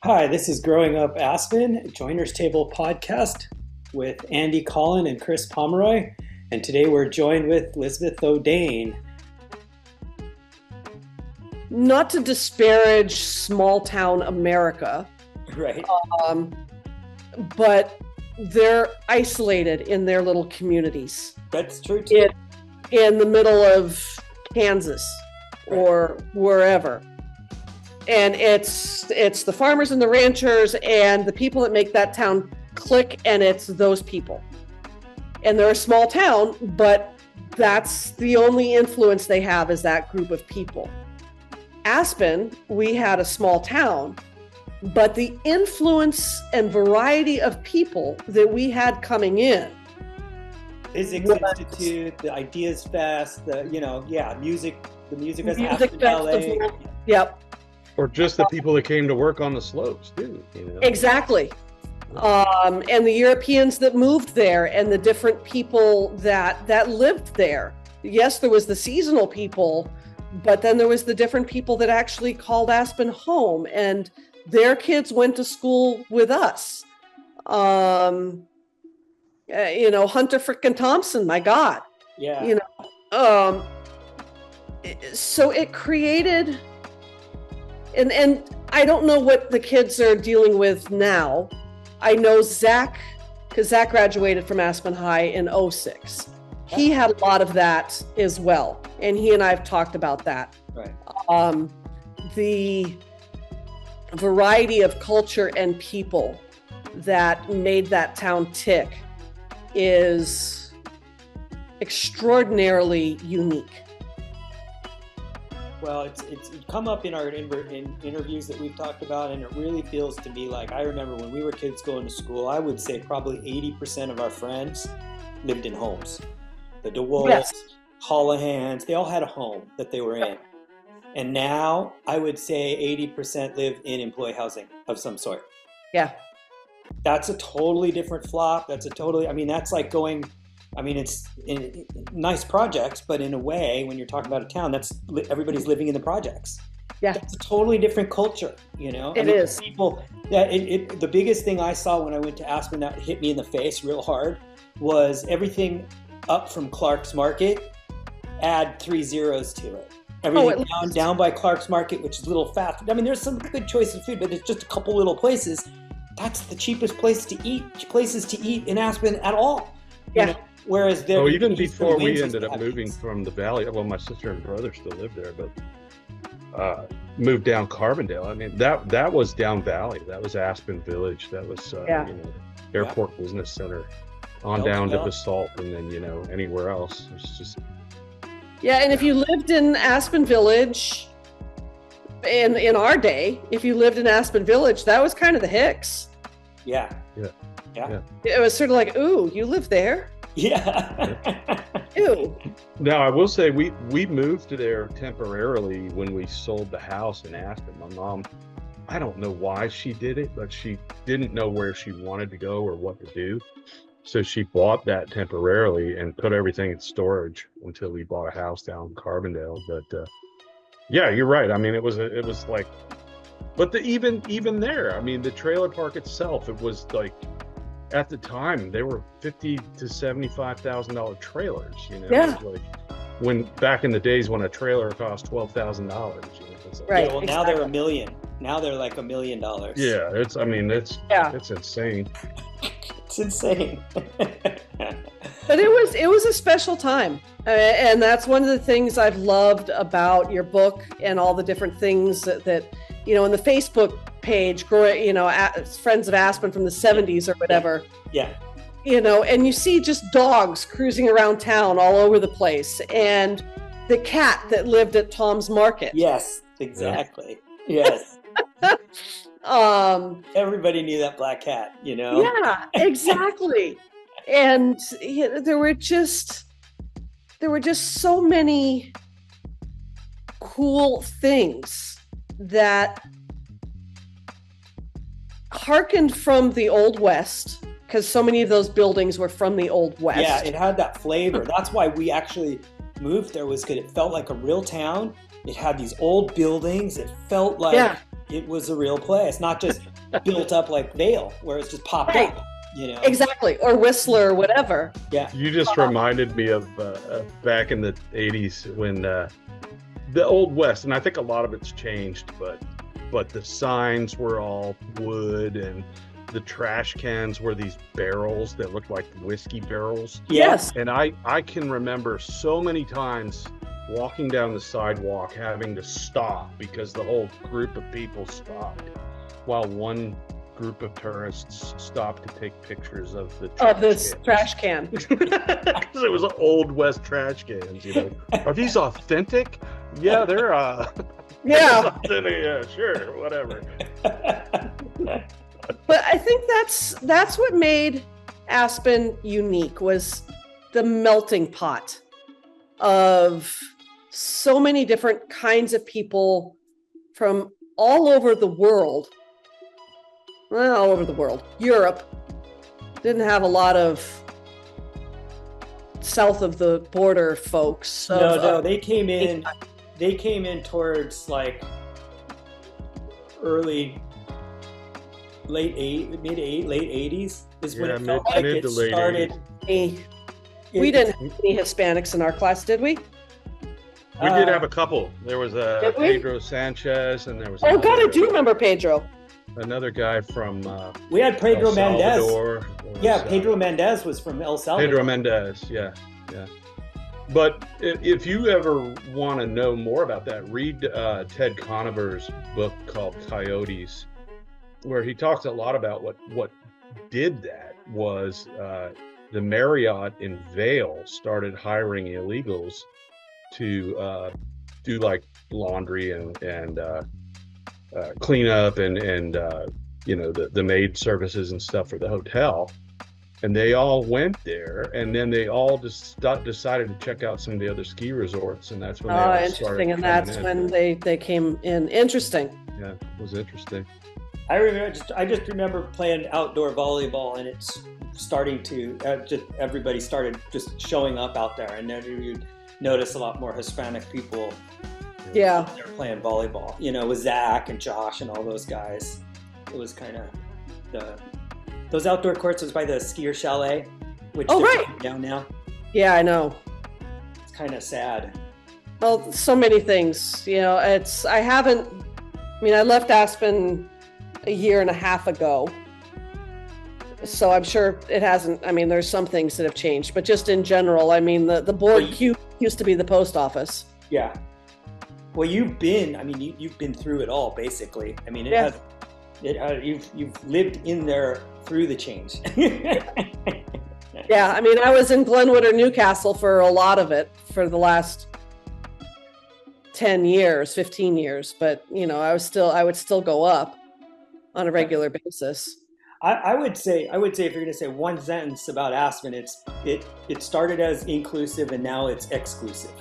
Hi, this is Growing Up Aspen, Joiners Table podcast with Andy Collin and Chris Pomeroy. And today we're joined with Lisbeth Odén. Not to disparage small town America, Right. but they're isolated in their little communities That's true too. in the middle of Kansas or wherever. And it's the farmers and the ranchers and the people that make that town click, and it's those people. And they're a small town, but that's the only influence they have is that group of people. Aspen, we had a small town, but the influence and variety of people that we had coming in. Physics Institute, the Ideas Fest, music, the music fest, Aspen festival. LA. Yep. Or just the people that came to work on the slopes, too. Exactly. And the Europeans that moved there and the different people that lived there. Yes, there was the seasonal people, but then there was the different people that actually called Aspen home, and their kids went to school with us. Hunter frickin' Thompson, my God. Yeah. So it created, and I don't know what the kids are dealing with now. I know Zach, because Zach graduated from Aspen High in 2006. He had a lot of that as well. And he and I have talked about that. Right. The variety of culture and people that made that town tick is extraordinarily unique. Well, it's come up in our interviews that we've talked about, and it really feels to me like I remember when we were kids going to school, I would say probably 80% of our friends lived in homes. The DeWolfs, Yes. Hollahans, they all had a home that they were in. And now I would say 80% live in employee housing of some sort. Yeah. That's a totally different flop. That's like going, it's nice projects, but in a way, when you're talking about a town, everybody's living in the projects. Yeah. That's a totally different culture, It is. People, the biggest thing I saw when I went to Aspen that hit me in the face real hard was everything up from Clark's Market, add 3 zeros to it. Everything down by Clark's Market, which is a little fast. There's some good choice of food, but it's just a couple little places. That's the cheapest places to eat in Aspen at all. Yeah. Whereas there, even before we ended up moving from the valley, well, my sister and brother still live there, but moved down Carbondale. That was down valley. That was Aspen Village. That was Airport Business Center, down to Basalt, and then anywhere else. It's just. Yeah, and if you lived in Aspen Village, in our day, if you lived in Aspen Village, that was kind of the Hicks. Yeah. It was sort of like, ooh, you live there? Yeah. Ew. Now, I will say we moved there temporarily when we sold the house in Aspen. My mom, I don't know why she did it, but she didn't know where she wanted to go or what to do. So she bought that temporarily and put everything in storage until we bought a house down in Carbondale. But yeah, you're right. It was like, but even there, the trailer park itself, it was like, at the time they were $50,000 to $75,000 trailers. Yeah. It was like when back in the days when a trailer cost $12,000. Right. Yeah, well, now they're $1 million. Now they're like $1 million. Yeah, it's insane. It's insane. But it was a special time, and that's one of the things I've loved about your book and all the different things that in the Facebook page, Friends of Aspen from the 70s or whatever. Yeah. And you see just dogs cruising around town all over the place, and the cat that lived at Tom's Market. Yes, exactly. Yes. Everybody knew that black cat, Yeah, exactly. And there were just so many cool things that harkened from the Old West, because so many of those buildings were from the Old West. Yeah, it had that flavor. That's why we actually moved there, was because it felt like a real town. It had these old buildings. It felt like it was a real place, not just built up like Vail, where it's just popped Right. up, you know? Exactly. Or Whistler or whatever. Yeah. You just reminded me of back in the 80s when the Old West, and I think a lot of it's changed, but the signs were all wood, and the trash cans were these barrels that looked like whiskey barrels. Yes. And I can remember so many times walking down the sidewalk having to stop because the whole group of people stopped while one group of tourists stopped to take pictures of the trash can. Because it was Old West trash cans, you know. Are these authentic? Yeah, they're Yeah. authentic. Yeah, sure, whatever. But I think that's what made Aspen unique, was the melting pot of so many different kinds of people from all over the world. Well, all over the world. Europe didn't have a lot of south of the border folks. No, they came in towards like late 80s is when it felt like mid it to late started. 80s. We didn't have any Hispanics in our class, did we? We did have a couple. There was Did we? Pedro Sanchez, and there was Oh God, I do remember Pedro. another guy from We had Pedro El Mendez. Salvador. Yeah, Pedro Mendez was from El Salvador. Pedro Mendez, yeah. But if you ever want to know more about that, read Ted Conover's book called Coyotes, where he talks a lot about what did that was the Marriott in Vail started hiring illegals to do like laundry and cleanup and you know, the maid services and stuff for the hotel. And they all went there, and then they all just decided to check out some of the other ski resorts, and that's when they all Interesting. And that's when they came in. Interesting. Yeah, it was interesting. I just remember playing outdoor volleyball, and it's starting to everybody started just showing up out there, and then you'd notice a lot more Hispanic people. Yeah. They were playing volleyball, you know, with Zach and Josh and all those guys. It was kind of those outdoor courts was by the skier chalet, which they're taking down now. Yeah, I know. It's kind of sad. Well, so many things, you know. I left Aspen a year and a half ago, so I'm sure it hasn't. I mean, there's some things that have changed, but just in general, I mean, the board used to be the post office. Yeah. Well, you've been through it all, basically. I mean, you've lived in there through the change. Yeah, I mean, I was in Glenwood or Newcastle for a lot of it for the last 10 years, 15 years, but you know, I would still go up on a regular basis. I would say if you're going to say one sentence about Aspen, it started as inclusive and now it's exclusive.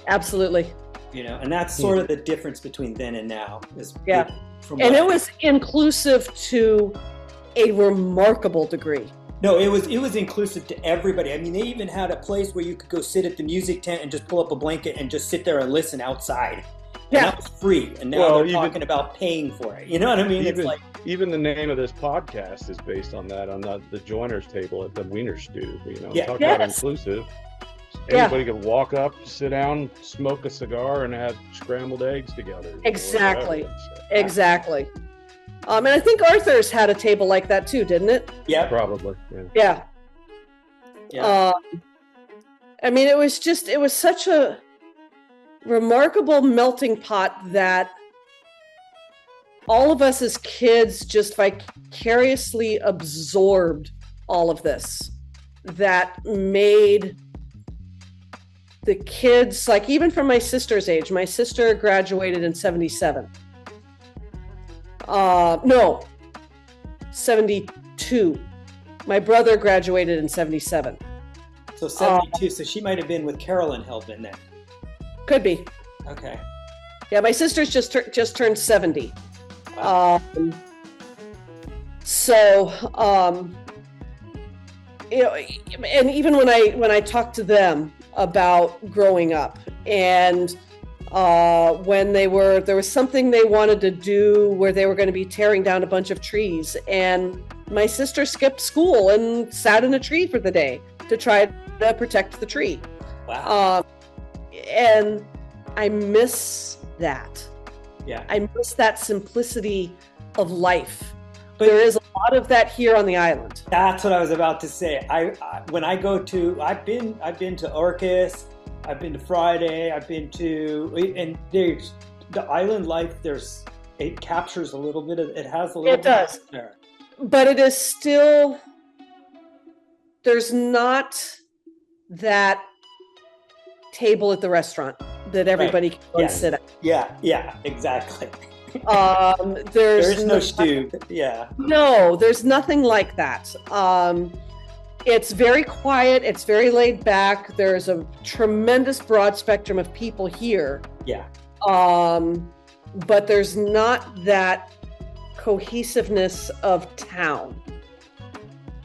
Absolutely. You know, and that's sort of the difference between then and now. It was inclusive to a remarkable degree. No, it was inclusive to everybody. I mean, they even had a place where you could go sit at the music tent and just pull up a blanket and just sit there and listen outside. And that was free. And now they're talking about paying for it. You know what I mean? It's like even the name of this podcast is based on that, on the joiners table at the Wiener Stew. You know, talk about inclusive. Anybody could walk up, sit down, smoke a cigar, and have scrambled eggs together. Exactly. Exactly. And I think Arthur's had a table like that too, didn't it? Yeah, probably. Yeah. I mean, it was such a remarkable melting pot that all of us as kids just vicariously absorbed all of this. That made the kids, like even from my sister's age, my sister graduated in 77. 72. My brother graduated in 77. So 72, so she might have been with Carolyn Heldman then. Could be. Okay. Yeah, my sister's just turned 70. Wow. You know, and even when I talk to them about growing up and When there was something they wanted to do where they were going to be tearing down a bunch of trees, and my sister skipped school and sat in a tree for the day to try to protect the tree. Wow. And I miss that. Yeah. I miss that simplicity of life. But there is a lot of that here on the island. That's what I was about to say. When I go to, I've been to Orcas, I've been to Friday, and there's the island life. It captures a little bit of, it has a little bit. It does. There. But it is still, there's not that table at the restaurant that everybody can go and sit at. Yeah, exactly. There's no stew. Yeah. No, there's nothing like that. It's very quiet. It's very laid back. There's a tremendous broad spectrum of people here. Yeah. But there's not that cohesiveness of town.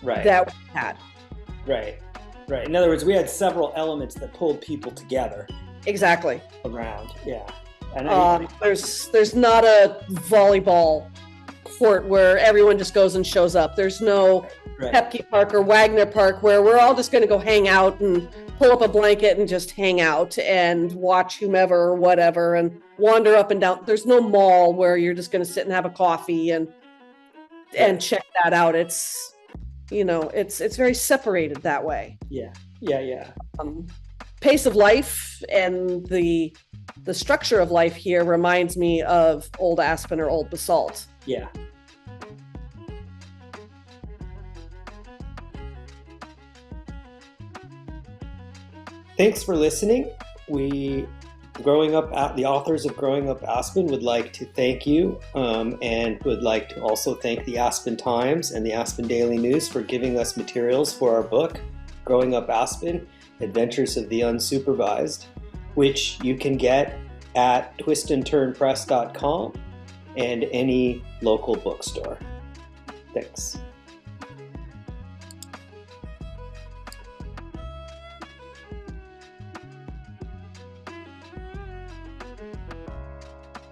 Right. That we had. Right. In other words, we had several elements that pulled people together. Exactly. Around. Yeah. And there's not a volleyball court where everyone just goes and shows up. There's no Pepke Park or Wagner Park where we're all just going to go hang out and pull up a blanket and just hang out and watch whomever or whatever and wander up and down. There's no mall where you're just going to sit and have a coffee and check that out. It's, it's very separated that way. Yeah. Pace of life and the structure of life here reminds me of old Aspen or old Basalt. Yeah. Thanks for listening. The authors of Growing Up Aspen would like to thank you and would like to also thank the Aspen Times and the Aspen Daily News for giving us materials for our book, Growing Up Aspen, Adventures of the Unsupervised, which you can get at twistandturnpress.com and any local bookstore. Thanks.